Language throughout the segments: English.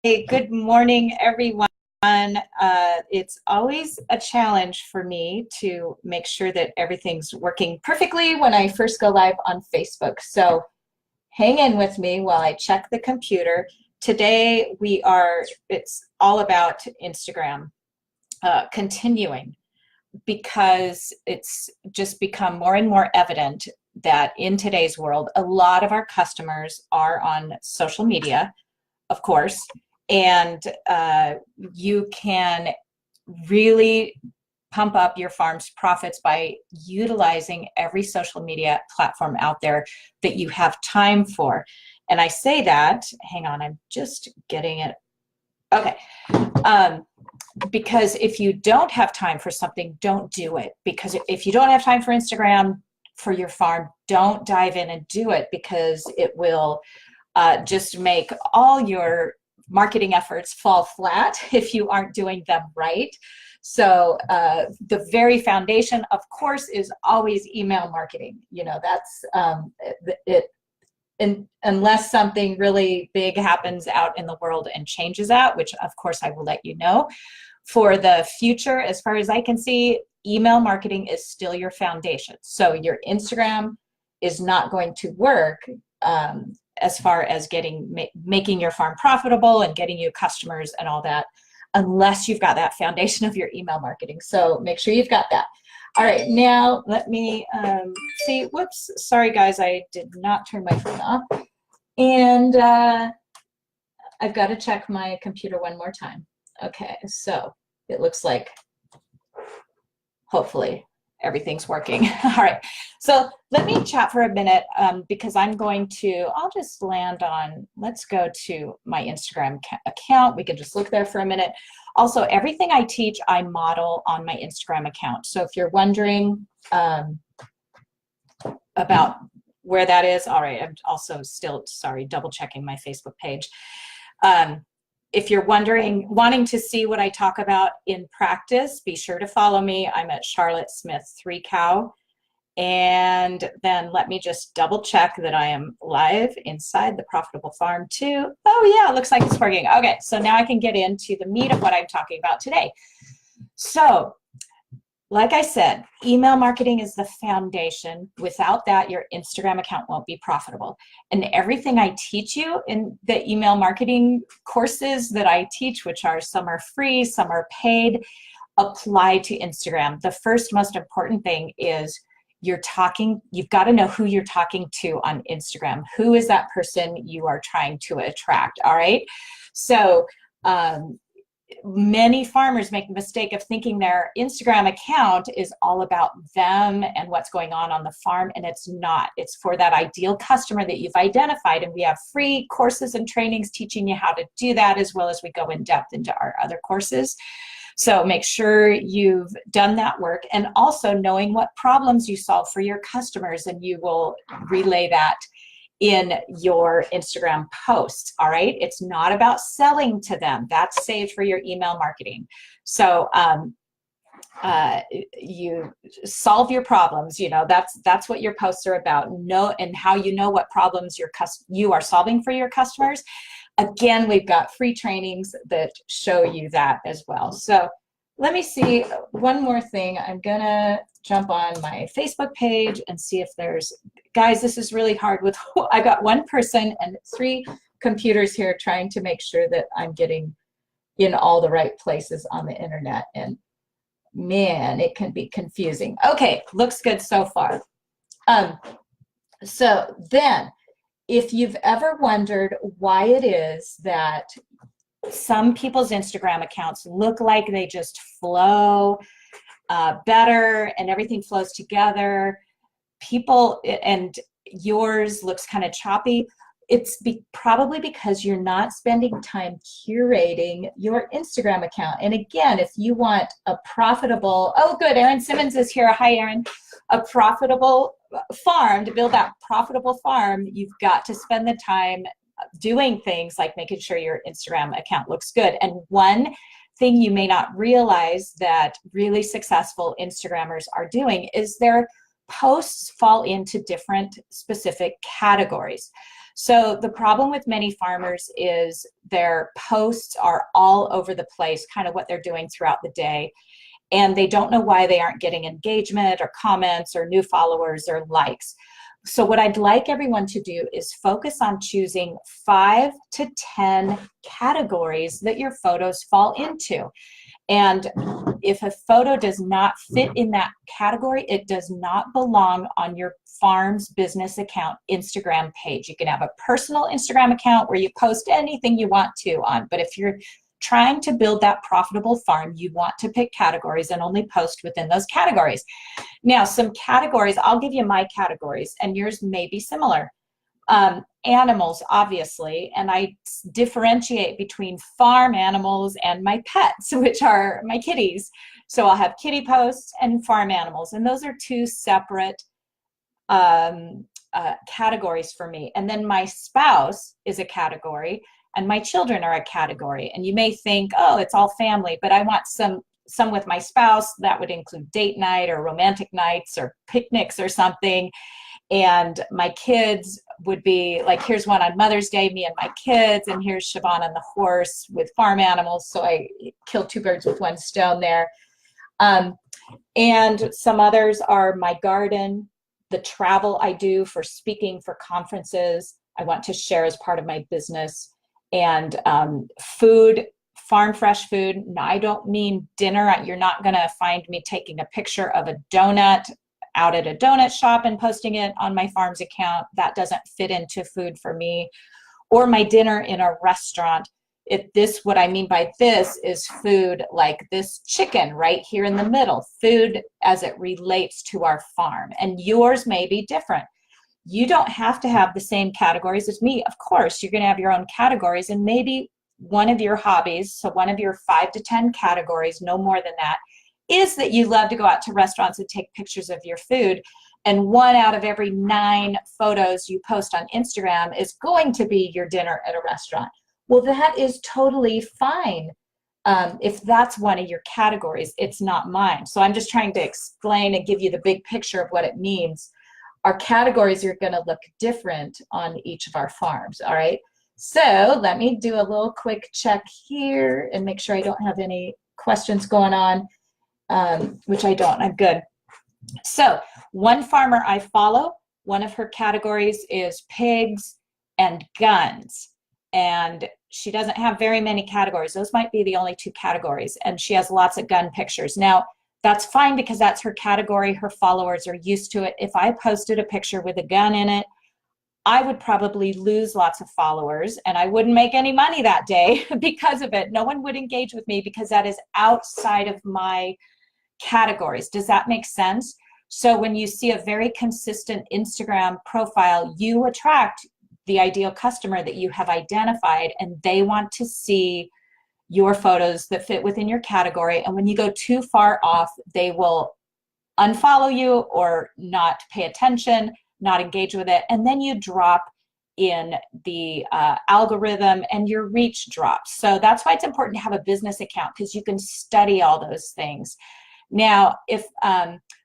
Good morning, everyone. It's always a challenge for me to make sure that everything's working perfectly when I first go live on Facebook. So hang in with me while I check the computer. Today it's all about Instagram, continuing, because it's just become more and more evident that in today's world, a lot of our customers are on social media, of course, and you can really pump up your farm's profits by utilizing every social media platform out there that you have time for. And I say that, hang on, I'm just getting it. Okay. Because if you don't have time for something, don't do it. Because if you don't have time for Instagram for your farm, don't dive in and do it, because it will just make all your marketing efforts fall flat if you aren't doing them right. So the very foundation, of course, is always email marketing. You know, that's it. And unless something really big happens out in the world and changes that, which of course I will let you know. For the future, as far as I can see, email marketing is still your foundation. So your Instagram is not going to work as far as making your farm profitable and getting you customers and all that, unless you've got that foundation of your email marketing. So make sure you've got that. All right, now let me see. Whoops, sorry guys, I did not turn my phone off. And I've got to check my computer one more time. Okay, so it looks like hopefully everything's working. All right, so let me chat for a minute because I'll just land on, let's go to my Instagram account. We can just look there for a minute. Also, everything I teach, I model on my Instagram account. So if you're wondering about where that is, all right, I'm also still, sorry, double checking my Facebook page. If you're wanting to see what I talk about in practice, be sure to follow me. I'm at Charlotte Smith 3 Cow. And then let me just double check that I am live inside the Profitable Farm too. Oh yeah, it looks like it's working. Okay, so now I can get into the meat of what I'm talking about today. So, like I said, email marketing is the foundation. Without that, your Instagram account won't be profitable. And everything I teach you in the email marketing courses that I teach, which are some are free, some are paid, apply to Instagram. The first most important thing is you've got to know who you're talking to on Instagram. Who is that person you are trying to attract, all right? So many farmers make the mistake of thinking their Instagram account is all about them and what's going on the farm, and it's not. It's for that ideal customer that you've identified, and we have free courses and trainings teaching you how to do that, as well as we go in depth into our other courses. So make sure you've done that work, and also knowing what problems you solve for your customers, and you will relay that in your Instagram posts, all right? It's not about selling to them. That's saved for your email marketing. So you solve your problems, you know, that's what your posts are about. And how you know what problems you are solving for your customers. Again, we've got free trainings that show you that as well. So let me see one more thing. I'm gonna jump on my Facebook page and see if there's, guys, this is really hard with, I got one person and 3 computers here trying to make sure that I'm getting in all the right places on the internet, and man, it can be confusing. Okay, looks good so far. So then, if you've ever wondered why it is that some people's Instagram accounts look like they just flow better and everything flows together, and yours looks kind of choppy, it's probably because you're not spending time curating your Instagram account. And again, if you want a profitable, oh good, Erin Simmons is here. Hi, Erin. A profitable farm, to build that profitable farm, you've got to spend the time doing things like making sure your Instagram account looks good. And one thing you may not realize that really successful Instagrammers are doing is their posts fall into different specific categories. So the problem with many farmers is their posts are all over the place, kind of what they're doing throughout the day. And they don't know why they aren't getting engagement or comments or new followers or likes. So what I'd like everyone to do is focus on choosing 5 to 10 categories that your photos fall into. And if a photo does not fit in that category, it does not belong on your farm's business account Instagram page. You can have a personal Instagram account where you post anything you want to on, but if you're trying to build that profitable farm, you want to pick categories and only post within those categories. Now, some categories, I'll give you my categories, and yours may be similar. Animals, obviously, and I differentiate between farm animals and my pets, which are my kitties. So I'll have kitty posts and farm animals, and those are two separate categories for me. And then my spouse is a category, and my children are a category. And you may think, oh, it's all family, but I want some with my spouse. That would include date night or romantic nights or picnics or something. And my kids would be like, here's one on Mother's Day, me and my kids, and here's Siobhan on the horse with farm animals. So I killed 2 birds with 1 stone there. And some others are my garden, the travel I do for speaking for conferences, I want to share as part of my business, and food, farm fresh food. Now, I don't mean dinner. You're not going to find me taking a picture of a donut out at a donut shop and posting it on my farm's account. That doesn't fit into food for me. Or my dinner in a restaurant. What I mean by this is food like this chicken right here in the middle, food as it relates to our farm. And yours may be different. You don't have to have the same categories as me. Of course, you're going to have your own categories, and maybe one of your hobbies, so one of your 5 to 10 categories, no more than that, is that you love to go out to restaurants and take pictures of your food. And 1 out of every 9 photos you post on Instagram is going to be your dinner at a restaurant. Well, that is totally fine. If that's one of your categories, it's not mine. So I'm just trying to explain and give you the big picture of what it means. Our categories are going to look different on each of our farms, all right? So let me do a little quick check here and make sure I don't have any questions going on. Which I don't, I'm good. So one farmer I follow, one of her categories is pigs and guns. And she doesn't have very many categories. Those might be the only 2 categories. And she has lots of gun pictures. Now, that's fine because that's her category. Her followers are used to it. If I posted a picture with a gun in it, I would probably lose lots of followers and I wouldn't make any money that day because of it. No one would engage with me because that is outside of my categories. Does that make sense? So when you see a very consistent Instagram profile, you attract the ideal customer that you have identified, and they want to see your photos that fit within your category. And when you go too far off, they will unfollow you or not pay attention, not engage with it, and then you drop in the algorithm and your reach drops. So that's why it's important to have a business account, because you can study all those things. Now, if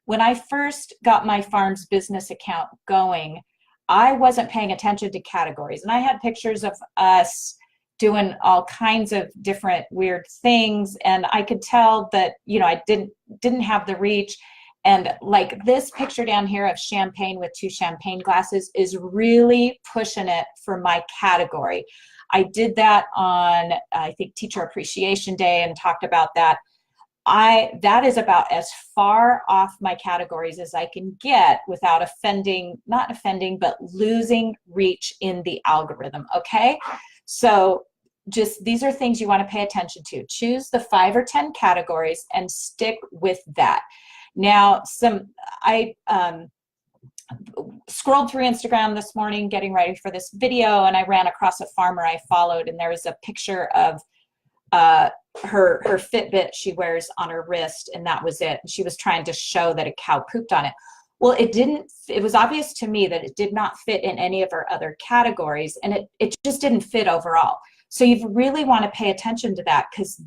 when I first got my farm's business account going, I wasn't paying attention to categories, and I had pictures of us doing all kinds of different weird things, and I could tell that, you know, I didn't have the reach. And like this picture down here of champagne with 2 champagne glasses is really pushing it for my category. I did that on, I think, Teacher Appreciation Day and talked about that. That is about as far off my categories as I can get without not offending, but losing reach in the algorithm, okay? So just, these are things you want to pay attention to. Choose the 5 or 10 categories and stick with that. Now, I scrolled through Instagram this morning getting ready for this video, and I ran across a farmer I followed, and there was a picture of her Fitbit she wears on her wrist, and that was it. She was trying to show that a cow pooped on it. Well, it was obvious to me that it did not fit in any of her other categories, and it just didn't fit overall. So you really want to pay attention to that, because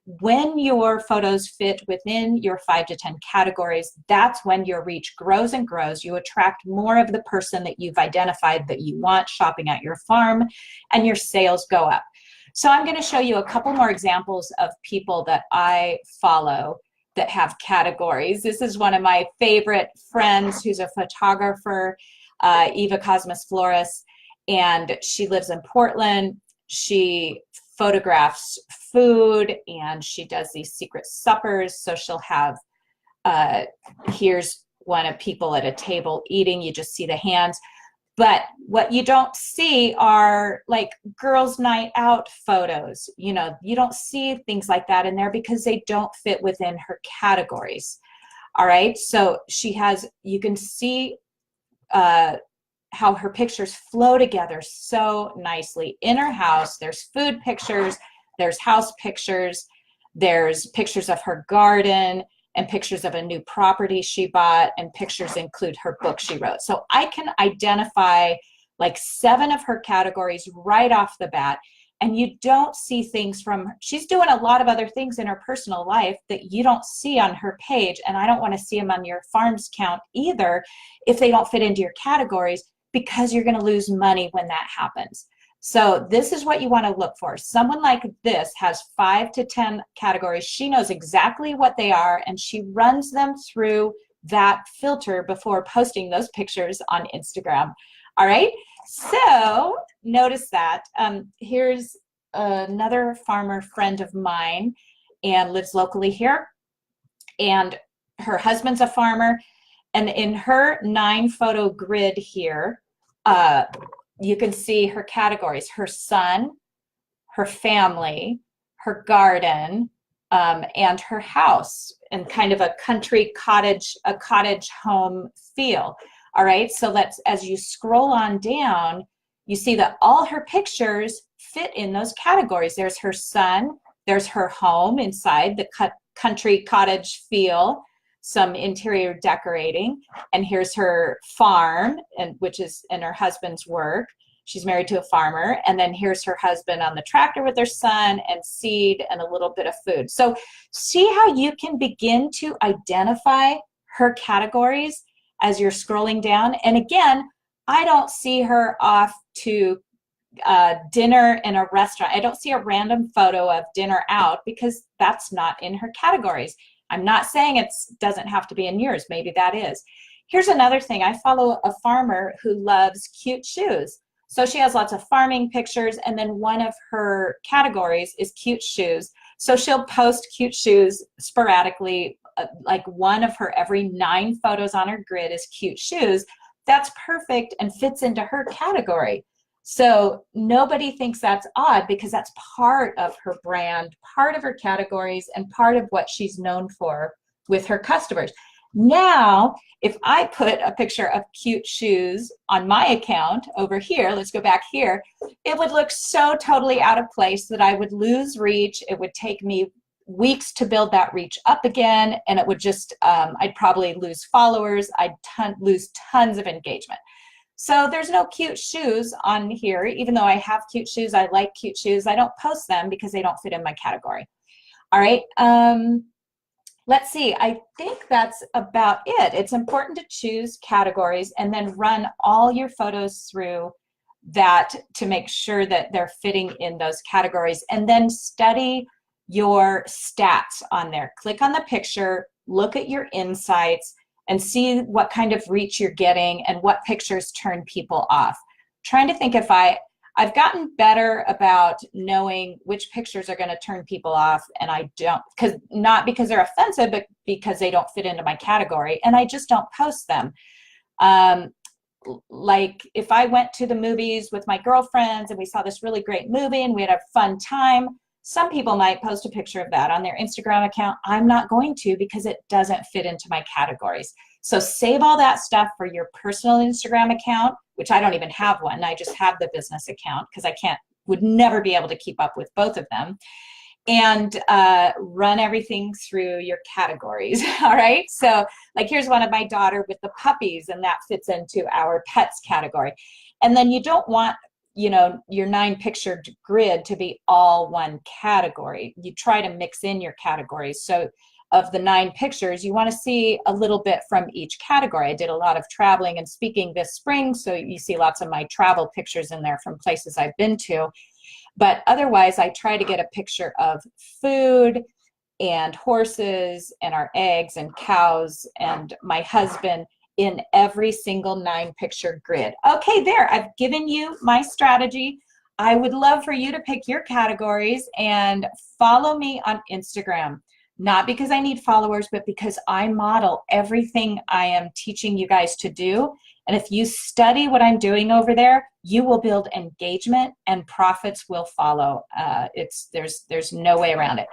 when your photos fit within your 5 to 10 categories, that's when your reach grows and grows. You attract more of the person that you've identified that you want shopping at your farm, and your sales go up. So I'm going to show you a couple more examples of people that I follow that have categories. This is one of my favorite friends who's a photographer, Eva Cosmos Flores, and she lives in Portland. She photographs food and she does these secret suppers. So she'll have, here's one of people at a table eating, you just see the hands. But what you don't see are like girls' night out photos. You know, you don't see things like that in there because they don't fit within her categories. All right, so she has, you can see how her pictures flow together so nicely. In her house, there's food pictures, there's house pictures, there's pictures of her garden, and pictures of a new property she bought, and pictures include her book she wrote. So I can identify like 7 of her categories right off the bat, and you don't see things from, she's doing a lot of other things in her personal life that you don't see on her page, and I don't want to see them on your farm's count either if they don't fit into your categories, because you're going to lose money when that happens. So this is what you want to look for. Someone like this has 5 to 10 categories. She knows exactly what they are, and she runs them through that filter before posting those pictures on Instagram. All right, so notice that. Here's another farmer friend of mine and lives locally here, and her husband's a farmer, and in her 9-photo grid here, you can see her categories: her son, her family, her garden, and her house, and kind of a country cottage, a cottage home feel. All right, so let's, as you scroll on down, you see that all her pictures fit in those categories. There's her son, there's her home inside the country cottage feel, some interior decorating, and here's her farm, and which is in her husband's work. She's married to a farmer, and then here's her husband on the tractor with their son, and seed and a little bit of food. So see how you can begin to identify her categories as you're scrolling down. And again, I don't see her off to dinner in a restaurant. I don't see a random photo of dinner out because that's not in her categories. I'm not saying it doesn't have to be in yours. Maybe that is. Here's another thing. I follow a farmer who loves cute shoes. So she has lots of farming pictures, and then one of her categories is cute shoes. So she'll post cute shoes sporadically, like one of her every 9 photos on her grid is cute shoes. That's perfect and fits into her category. So nobody thinks that's odd because that's part of her brand, part of her categories, and part of what she's known for with her customers. Now, if I put a picture of cute shoes on my account over here, let's go back here, it would look so totally out of place that I would lose reach. It would take me weeks to build that reach up again, and it would just, I'd probably lose followers, I'd lose tons of engagement. So there's no cute shoes on here. Even though I have cute shoes, I like cute shoes, I don't post them because they don't fit in my category. All right, let's see, I think that's about it. It's important to choose categories and then run all your photos through that to make sure that they're fitting in those categories, and then study your stats on there. Click on the picture, look at your insights, and see what kind of reach you're getting and what pictures turn people off. Trying to think if I've gotten better about knowing which pictures are going to turn people off, and I don't, not because they're offensive, but because they don't fit into my category, and I just don't post them. Like if I went to the movies with my girlfriends and we saw this really great movie and we had a fun time, some people might post a picture of that on their Instagram account. I'm not going to because it doesn't fit into my categories. So save all that stuff for your personal Instagram account, which I don't even have one. I just have the business account because would never be able to keep up with both of them. And run everything through your categories. All right. So like here's one of my daughter with the puppies, and that fits into our pets category. And then you don't want you know, your 9-picture grid to be all one category. You try to mix in your categories. So of the 9 pictures, you want to see a little bit from each category. I did a lot of traveling and speaking this spring, so you see lots of my travel pictures in there from places I've been to. But otherwise, I try to get a picture of food and horses and our eggs and cows and my husband in every single 9-picture grid. Okay, there, I've given you my strategy. I would love for you to pick your categories and follow me on Instagram. Not because I need followers, but because I model everything I am teaching you guys to do. And if you study what I'm doing over there, you will build engagement and profits will follow. There's no way around it.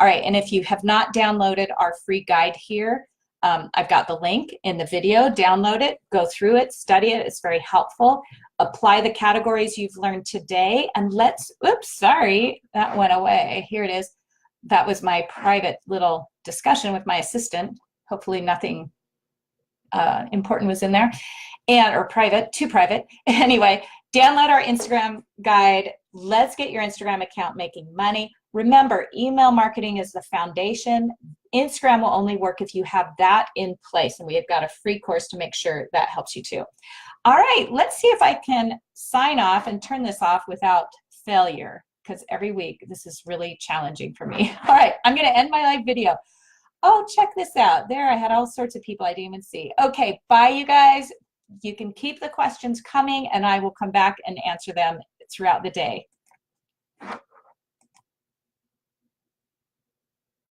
All right, and if you have not downloaded our free guide here, I've got the link in the video. Download it, go through it, study it. It's very helpful. Apply the categories you've learned today, and let's, oops, sorry, that went away. Here it is. That was my private little discussion with my assistant. Hopefully nothing important was in there, or private, too private. Anyway, download our Instagram guide. Let's get your Instagram account making money. Remember, email marketing is the foundation. Instagram will only work if you have that in place, and we have got a free course to make sure that helps you too. All right, let's see if I can sign off and turn this off without failure, because every week this is really challenging for me. All right, I'm going to end my live video. Oh, check this out. There, I had all sorts of people I didn't even see. Okay, bye, you guys. You can keep the questions coming, and I will come back and answer them throughout the day.